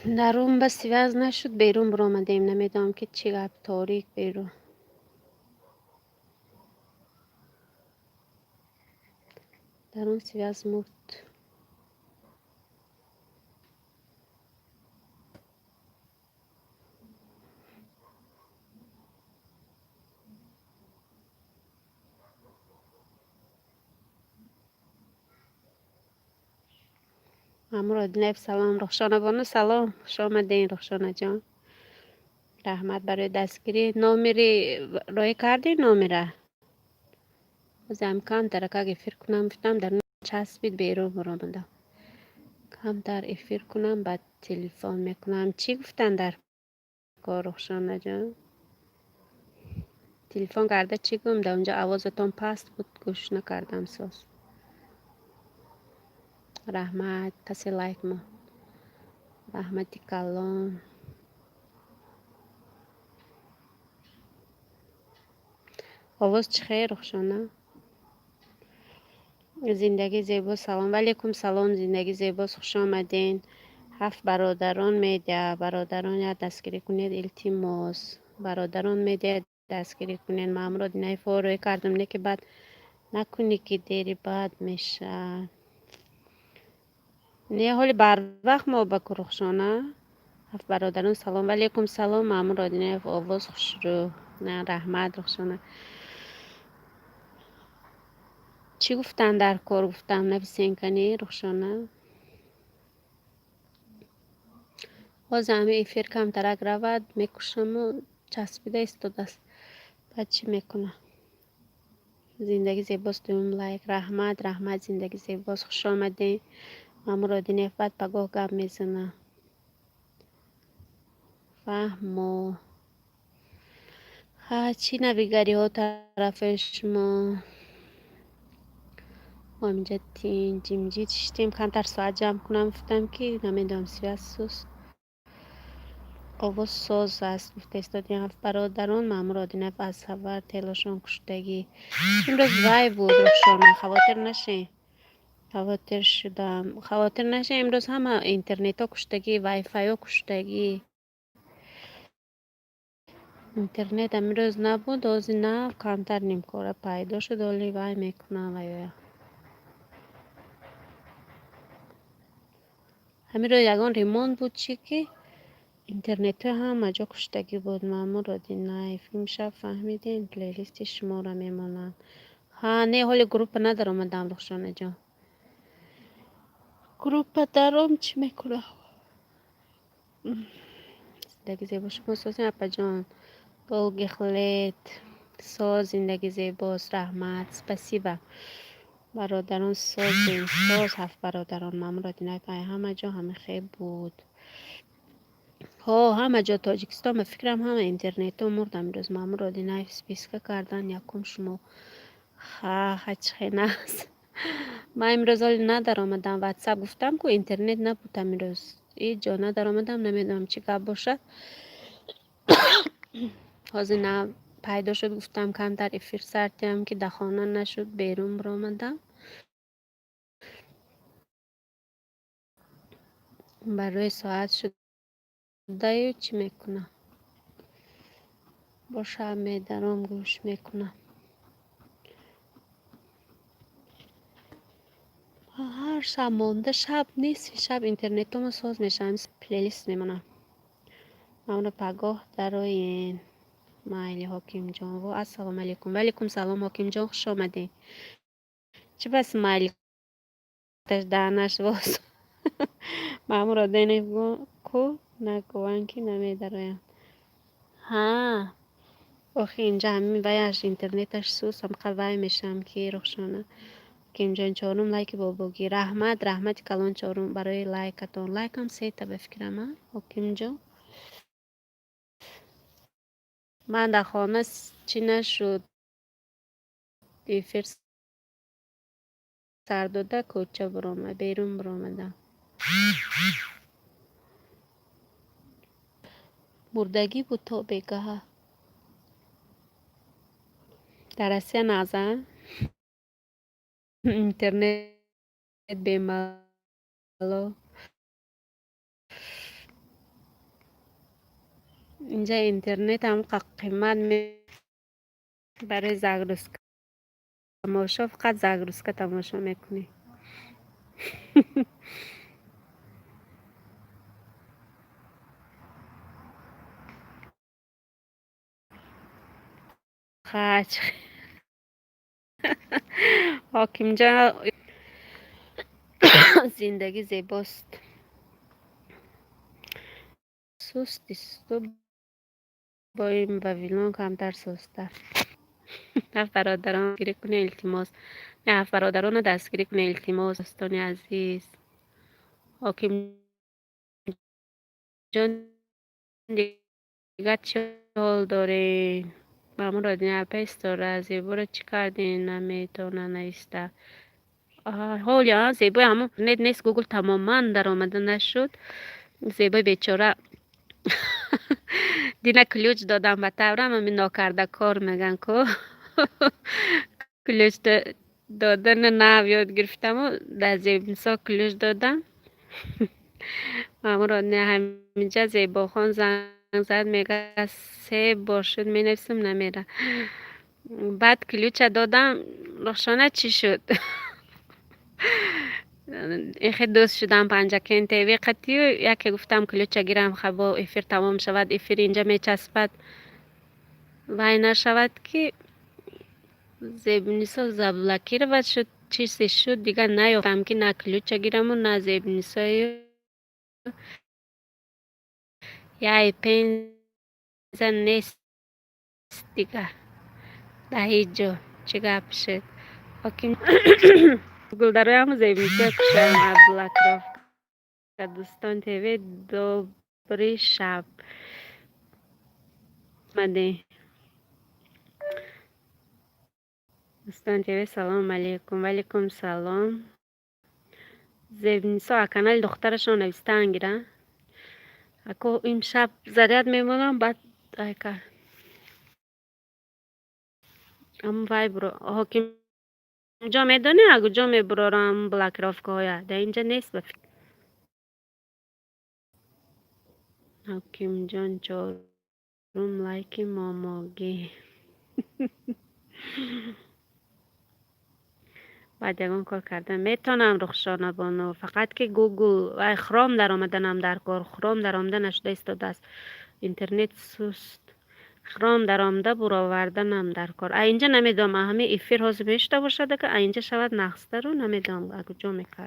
درون بس وز نشد بیرون برآمدیم. نمیدونم که چی گپ تاریک بیرون. درون سوز مرد. امروز نیف سلام رخشانه بانو سلام خوش آمدین رخشانه جان. رحمت برای دستگیری نامیری رای کردی نامیره از امکان ترک اگه فکر کنم گفتم در چسبید بیرون برآمدم. کم در افیر کنم بعد تلفن میکنم. چی گفتن در کار رخشانه جان؟ تلفن کرده چی گم در اونجا آوازتون پست بود گوش نکردم ساز. رحمت کسی لایک ما رحمتی کلام آواز چی خیر رخشانه. زندگی زیبا سلام علیکم سلام زندگی زیبا خوش آمدین. 7 برادران میده برادران یا دستگیری کنید التماس برادران میده دستگیری کنید. من امروز نه فوری کردم نه که بعد نکنی که دیری بعد میشه نه حالی بر وقت ما بکن رخشانه. 7 برادران سلام علیکم سلام من امروز نه آواز خوش رو نه رحمت رخشانه. چی گفتن در کار گفتم نفسین کنی رخشانه. باز همه افیر کم ترک رود میکشم و چسبیده ایستاده است. بعد چی میکنه. زندگی زیباست دوم لایک رحمت زندگی زیباست خوش آمده. مرادی نفت پگاه گپ میزنه فهمو چی نبیگری ها طرف شما همینجا جیمجی تشتیم کمتر ساعت جمع کنم گفتم که نمیدونم سوست آواز ساز است گفته استادی 7 برادران مامورادی نف از خبر تلاشون کشتگی. امروز وای بود رخشانه خواطر نشه خواطر شدم خواطر نشه امروز همه اینترنت ها کشتگی وای فای ها کشتگی. اینترنت امروز نبود از نه کمتر نیم کاره پیدا شد ولی وای میکنم وای همین رو یگان ریموند بود چی که اینترنت هم جا کشتگی بود. مامور را دینای فیلم شب فهمیدین پلیلیست شما را میمانند. ها نه حال گروپ ندارم مدام رخشانه جان. گروپ دارم چی میکنه زندگی زیبا شما سازین اپا جان بلگی خلیت ساز زندگی زیباست رحمت سپسیبه برادران سازین ساز 7 برادران مامور را دینای همه جا همه خیب بود. ها همه جا تاجیکستان به فکرم همه اینترنت ها مردم امروز مامور را دینای سپیسکه کردن یکم شما چخی نست من امروز حالی ندار آمدم واتساپ گفتم که اینترنت نبود امروز ای جا ندار آمدم نمیدونم چی گپ باشد حاضر نه پیدا شد گفتم کم در افیر سرتیم که دخانه نشد بیرون بر آمدم برای ساعت شد دایو چی میکنم با شب میدارم گوش میکنم هر شب مانده شب نیست شب اینترنت ما ساز میشم پلیلیست میمونم اونو پگاه دراین مایلی حاکم جان و السلام علیکم ولیکم سلام حاکم جان خوش آمدین. چه بس مایلی تش دانش باز مامورا دینه کو نگوان که نمیدارم ها آخه اینجا همین ویش اینترنتش سوس هم قوی میشم که رخشانه که اینجا چهارم لایک باباگی رحمت کلان چهارم برای لایکتون لایکم سه تا بفکرم ها حاکم جان. من در خانه چی نشد فرس سرداده کوچه برامه بیرون برامدم مردگی بود تا بگه در اسیا نازن اینترنت بیمالو اینجا اینترنت هم قیمت برای زاگرسکا تماشا، فقط زاگرسکا تماشا میکنی. خاچ حاکم جا زندگی زیباست، سست است و با این باویلون کمتر سسته. نه برادران گیری کنه التماس، نه برادران دستگیری کنه التماس دوستان عزیز. حاکم جان دیگه چه حال دارین؟ مامون را دنیا پیست داره، زیبا را چی کردین؟ نمیتونه نیسته حال یا زیبا همون نت نیست، گوگل تماما در آمده نشد. زیبا بیچاره دینا کلوچ دادم به تورم همین ناکرده کار میگن که کلوچ دادن نه یاد گرفتم و در زیبنسا کلوچ دادم. مامون را همینجا زیبا خان زنگ زد میگه 3 باشد می نفسم نمیره. بعد کلوچ دادم روشانه چی شد؟ این خیلی دوست شدم پنجکین تیوی قطعی و یکی گفتم کلوچ گیرم خبا افیر تمام شود، افیر اینجا می چسبد وای نشود که زیبنیسا زبلکی رو بد شد چیزی شد دیگه نیافتم که نه کلوچ گیرم و نه زیبنیسای یه پنزن نیست دیگه در هیچ جا چه گپ شد. حاکم گل داره همون زیبنیسای کشم عبدالله که دوستان تیوی دوبری شب مده دوستان تیوی سلام علیکم. وعلیکم سلام. زیبنیسا کانال دخترشون نویستن گیرن اکو امشب زریاد میمونم بعد ایکا ام وای برو حاکم جا میدونی اگه جا میبرارم بلاک رافکه های ده اینجا نیست بفکر. حاکم جان چارم لایک ماماگی بعد یکان کار کردم میتونم رخشانه بانو فقط که گوگل و خرام در آمدنم در کار خرام در آمده نشده ایستاده است اینترنت سوست خرام در آمده برو آوردنم در کار اینجا نمیدونم همه افیر حاضر میشته باشده که اینجا شود نخسته رو نمیدونم اگه جا میکرد